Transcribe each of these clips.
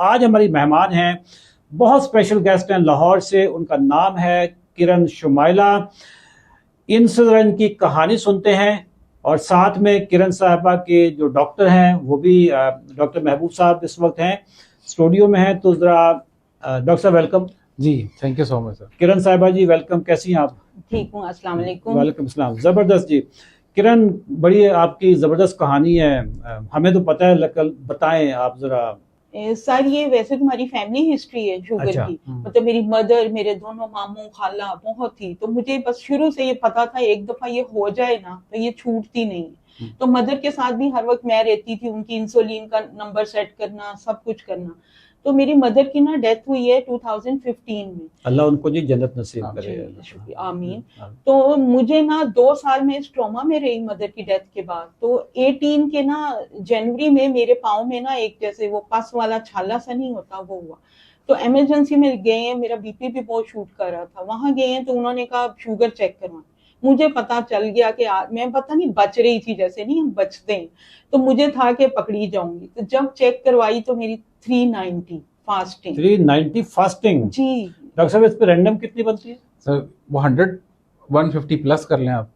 आज हमारी मेहमान हैं, बहुत स्पेशल गेस्ट हैं लाहौर से। उनका नाम है किरण शुमाइला। इनसे इनकी कहानी सुनते हैं और साथ में किरण साहबा के जो डॉक्टर हैं वो भी डॉक्टर महबूब साहब इस वक्त हैं, स्टूडियो में हैं। तो जरा डॉक्टर साहब वेलकम जी। Thank you so much sir. Kiran साहबा जी वेलकम, कैसी हैं आप? ठीक हूँ, अस्सलाम वालेकुम। वालेकुम अस्सलाम। जबरदस्त जी। किरण, बड़ी आपकी जबरदस्त कहानी है, हमें तो पता है, कल बताएं आप जरा। सर ये वैसे तुम्हारी फैमिली हिस्ट्री है शुगर अच्छा। की। मतलब मेरी मदर, मेरे दोनों मामू खाला बहुत थी, तो मुझे बस शुरू से ये पता था एक दफा ये हो जाए ना तो ये छूटती नहीं। तो मदर के साथ भी हर वक्त मैं रहती थी, उनकी इंसुलिन का नंबर सेट करना, सब कुछ करना। तो मेरी मदर की ना डेथ हुई है 2015 में। अल्लाह उनको जी जन्नत नसीब करे। शुक्रिया, आमीन। तो मुझे ना 2 साल में स्ट्रोमा में रही मदर की डेथ के बाद। तो 18 के ना जनवरी में मेरे पाँव में ना एक जैसे वो पस वाला छाला सा नहीं होता वो हुआ। तो इमरजेंसी में गए हैं, मेरा बीपी भी बहुत शूट कर रहा था। वहां गए हैं तो उन्होंने कहा शुगर चेक करवा। मुझे पता चल गया कि मैं पता नहीं बच रही थी, जैसे नहीं हम बचते हैं, तो मुझे था कि पकड़ी जाऊंगी। तो जब चेक करवाई तो मेरी 390 फास्टिंग। 390 फास्टिंग जी। डॉक्टर साहब इस पे रैंडम कितनी बनती है? सर वो 150 प्लस कर लें आप,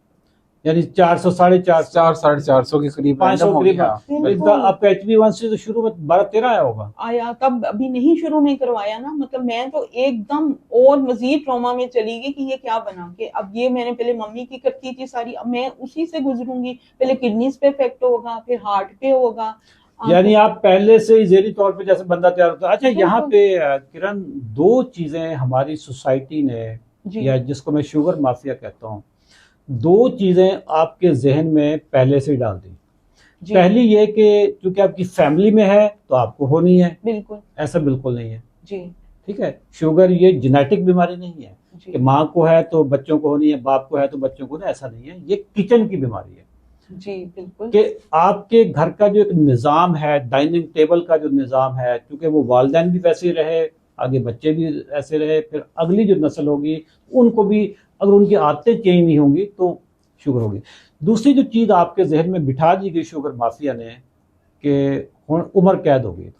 यानी 400 400 के करीब 500 करीब। बिल्कुल। आपका HbA1c तो शुरू में 12-13 आया होगा। आया तब, अभी नहीं शुरू में करवाया ना। मतलब मैं तो एकदम और मजीद ट्रॉमा में चली गई कि ये क्या बना के। अब ये मैंने पहले मम्मी की करती थी सारी, अब मैं उसी से गुजरूंगी। पहले किडनीज पे इफेक्ट होगा, फिर हार्ट पे होगा। यानी आप पहले से ही ज़हनी तौर पे जैसे बंदा तैयार होता है। अच्छा, यहाँ पे किरण, 2 चीजें हमारी सोसाइटी ने, या जिसको मैं शुगर माफिया कहता हूँ, 2 चीजें आपके जहन में पहले से डाल दी। पहली ये कि क्योंकि आपकी फैमिली में है तो आपको होनी है। बिल्कुल। ऐसा बिल्कुल नहीं है जी। ठीक है, शुगर ये जेनेटिक बीमारी नहीं है कि माँ को है तो बच्चों को होनी है, बाप को है तो बच्चों को नहीं, ऐसा नहीं है। ये किचन की बीमारी है। जी बिल्कुल। कि आपके घर का जो एक निज़ाम है, डाइनिंग टेबल का जो निज़ाम है, क्योंकि वो वालिदैन भी वैसे ही रहे, आगे बच्चे भी ऐसे रहे, फिर अगली जो नस्ल होगी उनको भी अगर उनकी आदतें चेंज नहीं होंगी तो शुगर होगी। दूसरी जो चीज़ आपके जहन में बिठा दी गई शुगर माफिया ने कि उम्र कैद हो गई,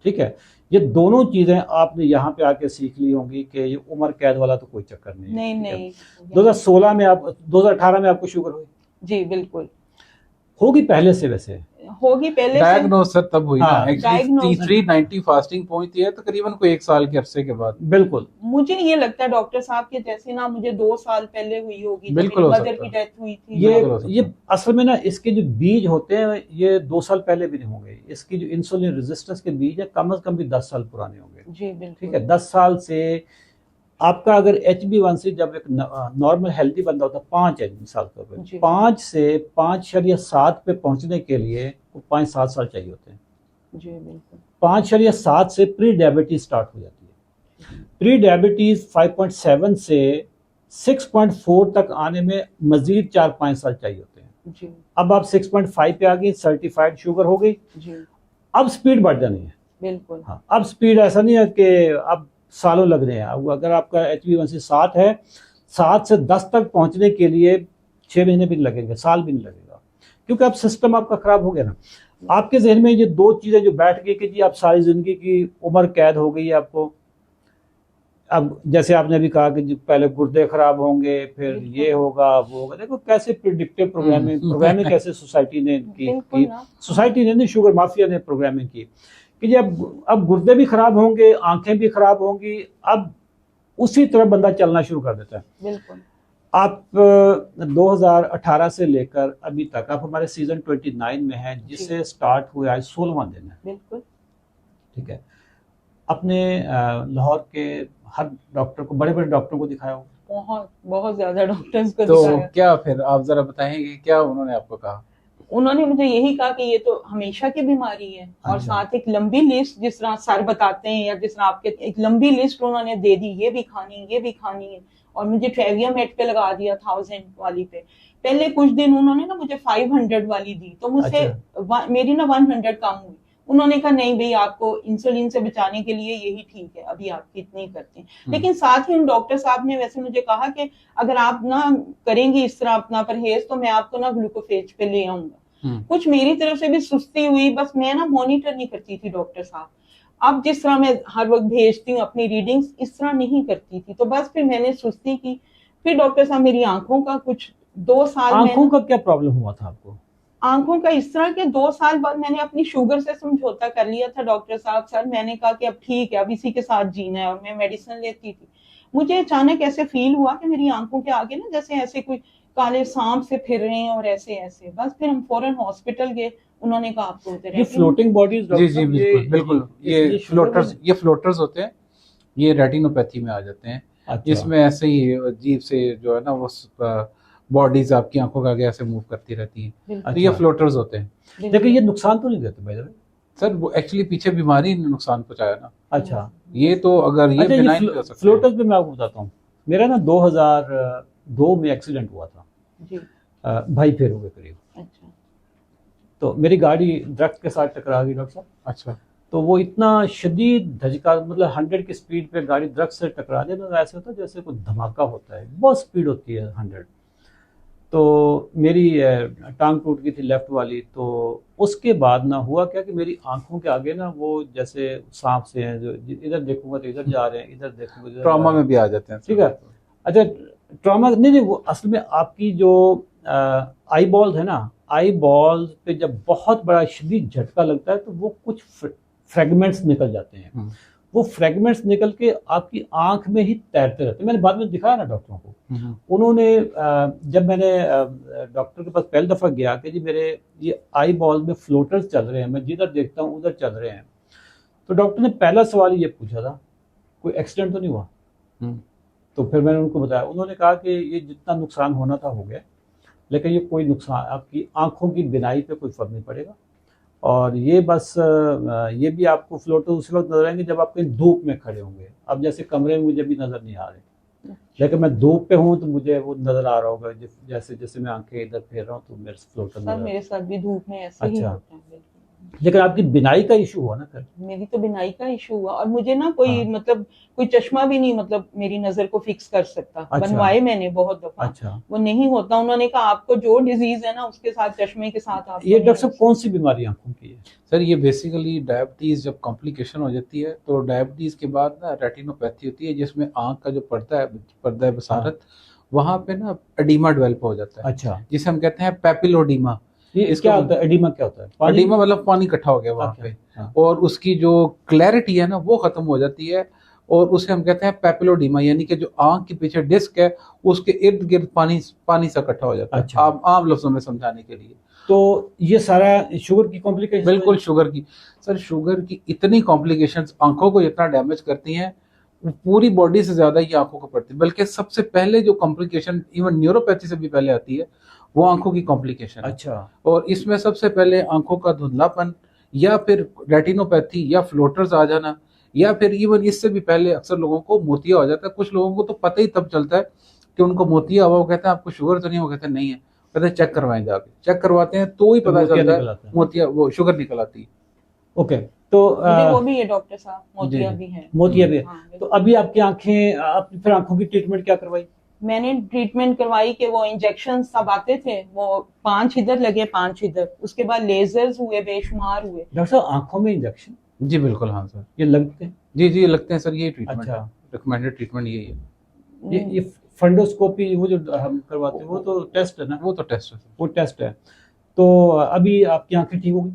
ठीक है, ये दोनों चीज़ें आपने यहाँ पे आके सीख ली होंगी कि ये उम्र कैद वाला तो कोई चक्कर नहीं है। नहीं। 2016 में आप 2018 में आपको शुगर हुई? जी बिल्कुल। होगी पहले से, वैसे होगी पहले डायग्नोस सर तब हुई हाँ, ना। एक्चुअली 390 फास्टिंग पहुंचती है तकरीबन कोई 1 साल के अरसे के बाद। बिल्कुल। मुझे ये लगता है डॉक्टर साहब के जैसे ना मुझे 2 साल पहले हुई होगी, बिल्कुल मदर की डेथ हुई थी। ये असल में ना इसके जो बीज होते हैं ये 2 साल पहले भी नहीं होंगे। इसकी जो इंसुलिन रेजिस्टेंस के बीज है कम से कम भी 10 साल पुराने होंगे। जी बिल्कुल। ठीक है, 10 साल से आपका अगर HbA1c जब एक नॉर्मल हेल्दी बंदा होता है 5 है मिसाल तौर पर, 5 से 5.7 पे पहुंचने के लिए 5-7 साल चाहिए होते हैं। जी बिल्कुल। 5.7 से प्री डायबिटीज स्टार्ट हो जाती है। प्री डायबिटीज 5.7 से 6.4 तक आने में मजीद 4-5 साल चाहिए होते हैं। जी। अब आप 6.5 पे आ गई, सर्टिफाइड शुगर हो गई। जी। अब स्पीड बढ़ जानी है। बिल्कुल। हाँ, अब स्पीड ऐसा नहीं है कि अब सालों लग रहे हैं। अगर आपका HbA1c 7 है, 7 से 10 तक पहुंचने के लिए 6 महीने भी नहीं लगेंगे, साल भी नहीं लगेगा, क्योंकि अब सिस्टम आपका खराब हो गया ना। आपके जहन में ये 2 चीजें जो बैठ गई कि जी आप सारी जिंदगी की उम्र कैद हो गई है आपको। अब जैसे आपने अभी कहा कि पहले गुर्दे खराब होंगे, फिर ये होगा वो होगा। देखो कैसे प्रिडिक्टिव प्रोग्रामिंग कैसे सोसाइटी ने की सोसाइटी ने नहीं, शुगर माफिया ने प्रोग्रामिंग की कि जी अब गुर्दे भी खराब होंगे, आंखें भी खराब होंगी। अब उसी तरह बंदा चलना शुरू कर देता है। बिल्कुल। आप 2018 से लेकर अभी तक आप हमारे सीजन 29 में हैं, जिससे स्टार्ट हुए आज 16वां दिन है। बिल्कुल। ठीक है, अपने लाहौर के हर डॉक्टर को, बड़े बड़े डॉक्टरों को दिखाया हो? बहुत ज्यादा डॉक्टर्स को तो दिखाया। क्या फिर आप जरा बताएंगे क्या उन्होंने आपको कहा? उन्होंने मुझे यही कहा कि ये तो हमेशा की बीमारी है, और साथ एक लंबी लिस्ट, जिस तरह सर बताते हैं या जिस तरह आपके, एक लंबी लिस्ट उन्होंने दे दी, ये भी खानी है। और मुझे ट्रेविया मेट पे लगा दिया 1000 वाली पे। पहले कुछ दिन उन्होंने ना मुझे 500 वाली दी, तो मुझसे मेरी ना 100 कम हुई। उन्होंने कहा नहीं भाई, आपको इंसुलिन से बचाने के लिए यही ठीक है, अभी आप इतनी करते हैं। लेकिन साथ ही उन डॉक्टर साहब ने वैसे मुझे कहा कि अगर आप ना करेंगे इस तरह अपना परहेज तो मैं आपको ना ग्लूकोफेज पे ले आऊंगा। कुछ मेरी तरफ से भी सुस्ती हुई, बस मैं ना मॉनिटर नहीं करती थी डॉक्टर साहब। अब जिस तरह मैं हर वक्त भेजती हूँ अपनी रीडिंग्स, इस तरह नहीं करती थी। तो बस फिर मैंने सुस्ती की। फिर डॉक्टर साहब मेरी आंखों का कुछ 2 साल आंखों का क्या प्रॉब्लम हुआ था आपको? आंखों का इस तरह के 2 साल बाद मैंने अपनी शुगर से समझौता कर लिया था डॉक्टर साहब। सर मैंने कहा कि अब ठीक है, अब इसी के साथ जीना है, और मैं मेडिसिन लेती थी। मुझे अचानक ऐसे फील हुआ कि मेरी आंखों के आगे ना जैसे ऐसे कोई काले सांप से फिर रहे हैं और ऐसे ऐसे। बस फिर हम फौरन हॉस्पिटल गए, उन्होंने कहा आपको उधर ये फ्लोटिंग बॉडीज जी जी बिल्कुल बिल्कुल, ये फ्लोटर्स होते हैं, ये रेटिनोपैथी में आ जाते हैं। अच्छा। इसमें ऐसे ही अजीब से जो है ना वो बॉडीज आपकी आंखों के आगे ऐसे मूव करती रहती हैं, तो ये अच्छा। फ्लोटर्स होते हैं। देखिए ये नुकसान तो नहीं देते भाई? सर वो एक्चुअली पीछे बीमारी ने नुकसान पहुंचाया ना। अच्छा। ये तो अगर ये अच्छा, बिनाइन भी हो सकता है। फ्लोटर्स पे मैं आपको बताता हूँ। मेरा ना 2002 में एक्सीडेंट हुआ था जी। भाई फेरों के करीब। अच्छा। तो मेरी गाड़ी दरख्त के साथ टकरा गई डॉक्टर साहब। अच्छा। तो वो इतना शदीद धचका, मतलब 100 की स्पीड पे गाड़ी दरख्त से टकरा दे ना, ऐसे होता है जैसे कोई धमाका होता है, बहुत स्पीड होती है 100। तो मेरी टांग टूट गई थी लेफ्ट वाली। तो उसके बाद ना हुआ क्या कि मेरी आंखों के आगे ना वो जैसे सांप से हैं, जो इधर देखूंगा तो इधर जा रहे हैं, इधर देखूंगा इधर। ट्रॉमा में भी आ जाते हैं। ठीक है। अच्छा, ट्रॉमा नहीं नहीं, वो असल में आपकी जो आई बॉल्स है ना, आई बॉल्स पे जब बहुत बड़ा शदीद झटका लगता है तो वो कुछ फ्रेगमेंट्स निकल जाते हैं। वो फ्रेगमेंट्स निकल के आपकी आंख में ही तैरते रहते हैं। मैंने बाद में दिखाया ना डॉक्टरों को। उन्होंने जब मैंने डॉक्टर के पास पहली दफ़ा गया कि जी मेरे ये आई बॉल में फ्लोटर्स चल रहे हैं, मैं जिधर देखता हूँ उधर चल रहे हैं, तो डॉक्टर ने पहला सवाल ये पूछा था, कोई एक्सीडेंट तो नहीं हुआ? तो फिर मैंने उनको बताया। उन्होंने कहा कि ये जितना नुकसान होना था हो गया, लेकिन ये कोई नुकसान आपकी आंखों की बिनाई पे कोई फर्क नहीं पड़ेगा। और ये बस ये भी आपको फ्लोटर उसी वक्त नजर आएंगे जब आप कहीं धूप में खड़े होंगे। अब जैसे कमरे में मुझे भी नजर नहीं आ रहे, लेकिन मैं धूप पे हूँ तो मुझे वो नजर आ रहा होगा। जैसे जैसे मैं आंखें इधर फेर रहा हूँ तो मेरे फ्लोटर नजर। मेरे साथ भी धूप में ऐसे ही होता है। लेकिन आपकी बिनाई का इशू हुआ ना फिर? मेरी तो बिनाई का इशू हुआ, और मुझे ना कोई मतलब कोई चश्मा भी नहीं मतलब मेरी नजर को फिक्स कर सकता। अच्छा। बनवाए मैंने बहुत दफा। अच्छा। वो नहीं होता। उन्होंने कहा आपको जो डिजीज है ना उसके साथ चश्मे के साथ आप। ये डॉक्टर साहब कौन सी बीमारी आंखों की है? सर ये बेसिकली डायबिटीज जब कॉम्प्लिकेशन हो जाती है तो डायबिटीज के बाद ना रेटिनोपैथी होती है, जिसमें आंख का जो पर्दा है बसारत, वहां पे ना एडीमा डेवलप हो जाता है। अच्छा। जिसे हम कहते हैं पेपिलोडीमा। ये क्या होता है? एडिमा क्या होता है? एडिमा मतलब पानी इकट्ठा हो गया वहां पे। हाँ। और उसकी जो क्लैरिटी है ना वो खत्म हो जाती है, और उसे हम कहते हैं पेपिलोडीमा, यानी कि जो आंख के पीछे डिस्क है उसके इर्द गिर्द पानी सा इकट्ठा हो जाता है। अच्छा। आम लफ्जों में समझाने के लिए। तो ये सारा शुगर की कॉम्प्लिकेशन? बिल्कुल शुगर की। सर शुगर की इतनी कॉम्प्लिकेशंस आंखों को इतना डैमेज करती हैं, पूरी बॉडी से ज्यादा ये आंखों को पड़ती है। बल्कि सबसे पहले जो कॉम्प्लिकेशन इवन न्यूरोपैथी से भी पहले आती है वो आंखों की कॉम्प्लिकेशन। अच्छा। और इसमें सबसे पहले आंखों का धुंधलापन, या फिर रेटिनोपैथी या फ्लोटर्स आ जाना, या फिर इवन इससे भी पहले अक्सर लोगों को मोतिया हो जाता है। कुछ लोगों को तो पता ही तब चलता है कि उनको मोतिया हुआ। वो कहते हैं आपको शुगर तो नहीं? वो कहते हैं नहीं है। कहते हैं चेक करवाएं, जाके चेक करवाते हैं तो ही पता चलता है मोतिया, वो शुगर निकल आती है। ओके। तो वो भी है डॉक्टर साहब, मोतिया भी है। मोतिया भी है। तो अभी आपकी आंखें, आप फिर आंखों की ट्रीटमेंट क्या करवाई? मैंने ट्रीटमेंट करवाई कि वो इंजेक्शन सब आते थे, वो 5 इधर लगे 5 इधर, उसके बाद लेजर्स हुए, बेशुमार हुए। डॉक्टर साहब आंखों में इंजेक्शन? जी बिल्कुल। हाँ सर, ये लगते हैं? जी जी लगते हैं सर, ये ट्रीटमेंट। अच्छा। रिकमेंडेड ट्रीटमेंट यही है। ये फंडोस्कोपी वो जो हम करवाते हैं वो तो टेस्ट है ना? वो तो टेस्ट है, वो टेस्ट है। तो अभी आपकी आंखें ठीक हो गई?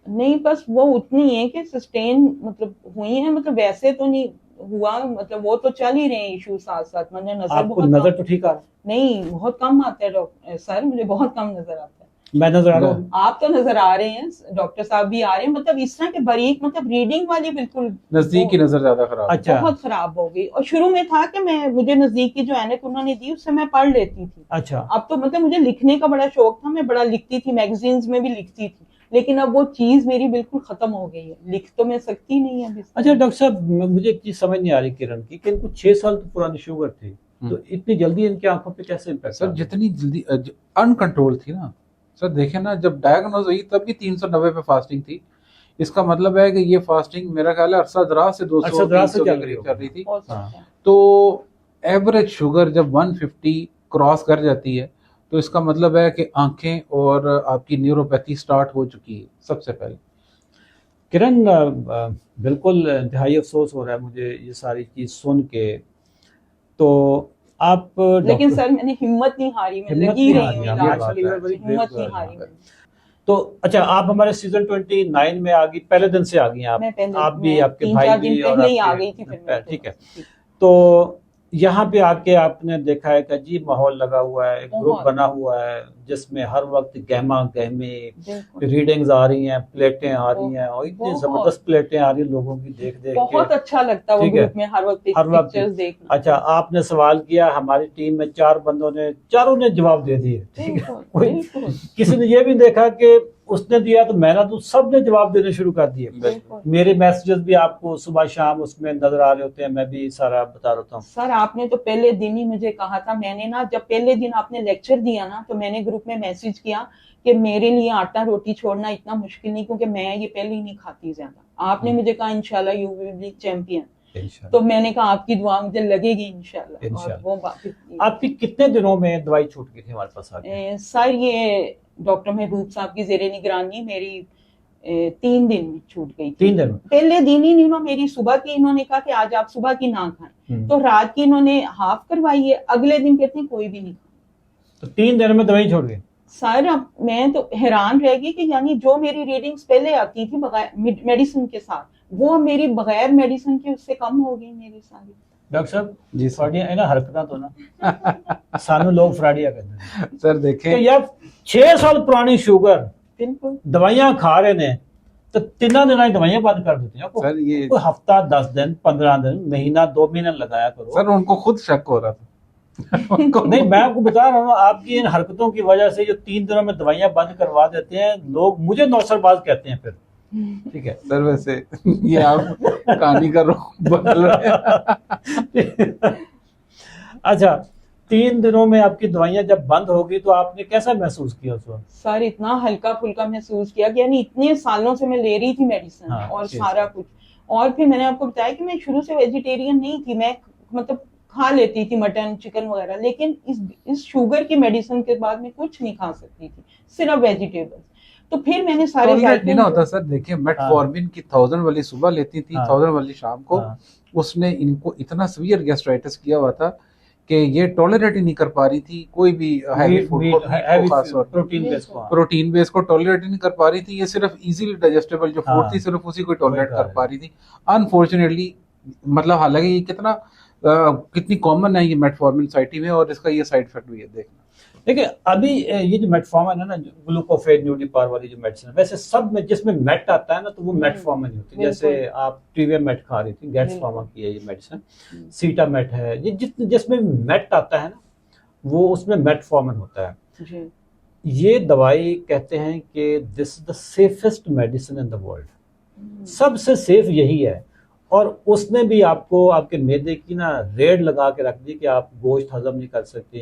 नहीं, बस वो उतनी है कि सस्टेन मतलब हुई है, मतलब वैसे तो नहीं हुआ, मतलब वो तो चल ही रहे हैं इशू साथ साथ। मैंने नजर आपको बहुत नजर तो ठीक आ रहा? नहीं, बहुत कम आता है डॉक्टर सर, मुझे बहुत कम नजर आता है। मैं नजर आ रहा हूँ? आप तो नजर आ रहे हैं, डॉक्टर साहब भी आ रहे हैं, मतलब इस तरह के बारीक, मतलब रीडिंग वाली बिल्कुल नजदीक की नजर ज्यादा खराब। अच्छा। बहुत खराब हो गई। और शुरू में था कि मुझे नजदीक की जो ऐनक उन्होंने दी उससे मैं पढ़ लेती थी। अच्छा। अब तो मतलब मुझे लिखने का बड़ा शौक था, मैं बड़ा लिखती थी, मैगजीन्स में भी लिखती थी, लेकिन अब वो चीज मेरी बिल्कुल खत्म हो गई है, लिख तो मैं सकती नहीं है अभी। अच्छा डॉक्टर साहब, मुझे एक चीज समझ नहीं आ रही किरण की, कि इनको 6 साल तो पुरानी शुगर थी, तो इतनी जल्दी इनकी आंखों पे कैसे इम्पैक्ट? सर जितनी जल्दी अनकंट्रोल थी ना सर, देखे ना जब डायग्नोज हुई तब भी 390 पे फास्टिंग थी। इसका मतलब है कि ये फास्टिंग मेरा ख्याल है अरसा दराज से 200 से चल रही थी। तो एवरेज शुगर जब 150 क्रॉस कर जाती है तो इसका मतलब है कि आंखें और आपकी न्यूरोपैथी स्टार्ट हो चुकी है सबसे पहले। किरण, बिल्कुल इंतहाई अफसोस हो रहा है मुझे ये सारी चीज सुन के। तो आप लेकिन सर मैंने हिम्मत नहीं हारी, मैं हिम्मत लगी नहीं रही हारी, हूँ ये इलाज बात में, है। हिम्मत नहीं हारी मैंने। तो अच्छा, आप हमारे सीजन 29 में आ गई, पहले दिन से आ गई आप? मैं पहले, आप भी, मैं आपके 3-4 भाई दिन भी और पहले ही आ आपके, गई थी फिर मैं ठीक है। ठीक। तो यहाँ पे आके आपने देखा है कि अजीब माहौल लगा हुआ है, एक ग्रुप बहुत। बना हुआ है जिसमें हर वक्त गहमा गहमी बिल्कुल। रीडिंग्स आ रही हैं, प्लेटें आ रही हैं, और इतनी बहुत। जबरदस्त प्लेटें आ रही हैं लोगों की देख देख बहुत के। अच्छा लगता है वो ठीक है। ग्रुप में हर वक्त हर वक्त पिक्चर्स देखना। अच्छा, आपने सवाल किया, हमारी टीम में 4 बंदों ने, चारों ने जवाब दे दिए। ठीक है। बिल्कुल, कोई बिल्कुल। किसी ने ये भी देखा कि उसने दिया तो मैं ना दूं, सब ने जवाब देने शुरू कर दिए। बिल्कुल। मेरे मैसेजेस भी आपको सुबह शाम उसमें नजर आ रहे होते हैं, मैं भी सारा बता रहा हूँ। सर आपने तो पहले दिन ही मुझे कहा था, मैंने ना जब पहले दिन आपने लेक्चर दिया ना तो मैंने ग्रुप में मैसेज किया कि मेरे लिए आटा रोटी छोड़ना इतना मुश्किल नहीं, क्योंकि मैं ये पहले ही नहीं खाती ज्यादा। आपने मुझे कहा इंशाल्लाह यू विल बी चैंपियन, तो मैंने कहा आपकी दुआ मुझे लगेगी इंशाल्लाह। और वो आपकी कितने दिनों में दवाई छूट गई थी हमारे पास आके? सर ये डॉक्टर महबूब साहब की जेरे निगरानी मेरी 3 दिन में छूट गई थी। 3 दिन में? पहले दिन ही इन्होंने मेरी सुबह की, इन्होंने कहा कि आज आप सुबह की ना खाएं, तो रात की इन्होंने हाफ करवाई है, अगले दिन कहते हैं कोई भी नहीं खाए। तो 3 दिन में दवाई छोड़ गई? सर अब मैं तो हैरान रह गई कि यानी जो मेरी रीडिंग्स पहले आती थी बगैर मेडिसिन के साथ, वो मेरी बगैर मेडिसिन के उससे कम हो गई मेरी सारी। डॉक्टर साहब जी फ्राडिया है ना, हरकत तो ना सानू लोग फ्राडिया कहते हैं सर। देखें कि यार 6 साल पुरानी शुगर, बिल्कुल दवाइयां खा रहे ने, तो 3 दिन दवाइयां बंद कर देती हैं। सर ये कोई हफ्ता, 10 दिन, 15 दिन, महीना, 2 महीने लगाया करो। सर उनको खुद शक हो रहा था। नहीं, मैं आपको बता रहा हूँ, आपकी इन हरकतों की वजह से जो 3 दिनों में दवाइयां बंद करवा देते हैं लोग, मुझे नौसरबाज कहते हैं फिर। ठीक है सर वैसे ये आप कहानी का रुख बदल रहे हैं। अच्छा, 3 दिनों में आपकी दवाइयां जब बंद होगी तो आपने कैसा महसूस किया उस वक्त? सर इतना हल्का फुल्का महसूस किया कि यानी इतने सालों से मैं ले रही थी मेडिसिन, हाँ, और सारा कुछ। और फिर मैंने आपको बताया कि मैं शुरू से वेजिटेरियन नहीं थी, मैं मतलब खा लेती थी मटन चिकन वगैरह, लेकिन इस शुगर की मेडिसिन के बाद मैं कुछ नहीं खा सकती थी, सिर्फ वेजिटेबल्स। तो फिर मैंने सारे नहीं ना होता सर। देखिए मेटफॉर्मिन की 1000 वाली सुबह लेती थी, 1000 वाली शाम को। उसने इनको इतना सीवियर गैस्ट्राइटिस किया हुआ था कि ये टॉलरेट ही नहीं कर पा रही थी कोई भी हैवी फूड को, खासतौर प्रोटीन बेस को टॉलरेट ही नहीं कर पा रही थी। ये सिर्फ इजीली डाइजेस्टेबल जो फूड थी सिर्फ उसी को टॉलरेट कर पा रही थी अनफॉर्चुनेटली। मतलब हालांकि ये कितनी कॉमन है ये मेटफॉर्मिन सोसाइटी में, और इसका ये साइड इफेक्ट भी है। देखना देखिए, अभी ये जो मेटफॉर्मिन है ना, ग्लूकोफेज न्यूडिपार वाली जो मेडिसिन है, वैसे सब में जिसमें मेट आता है ना तो वो मेटफॉर्मिन ही होती है। जैसे आप ट्रीवियम मेट खा रही थी, गेट्स फार्मा की है ये मेडिसिन, सीटा मेट है, ये जिसमें मेट आता है ना वो उसमें मेटफॉर्मिन होता है। ये दवाई कहते हैं कि this is the safest medicine in the world, सबसे सेफ यही है। और उसने भी आपको आपके मैदे की ना रेड लगा के रख दी कि आप गोश्त हजम नहीं कर सकते,